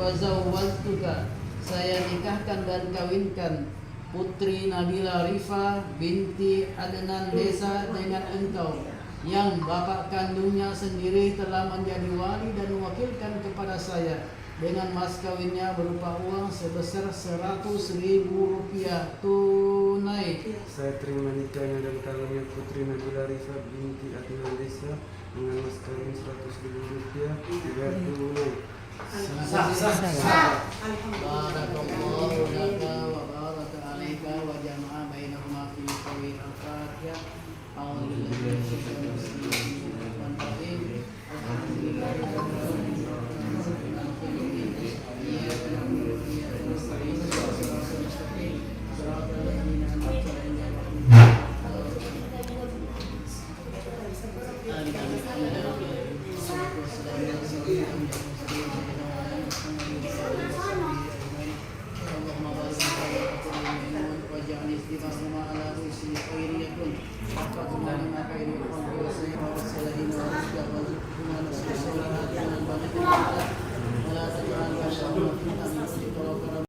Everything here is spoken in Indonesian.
Wazawwajtuka, saya nikahkan dan kawinkan putri Nabila Rifa binti Adnan Desa dengan engkau, yang bapak kandungnya sendiri telah menjadi wali dan mewakilkan kepada saya dengan mas kawinnya berupa uang sebesar 100.000 rupiah tunai. Saya terima nikahnya dan kawinnya putri Nabila Rifa binti Adnan Desa dengan mas kawin 100.000 rupiah dibayar tunai. Barakallahu laka wa baraka alaika wa jama'a bainahuma fi qawli al-Fatihah. A'udzu billahi minasyaitonir rajim. Alhamdulillah.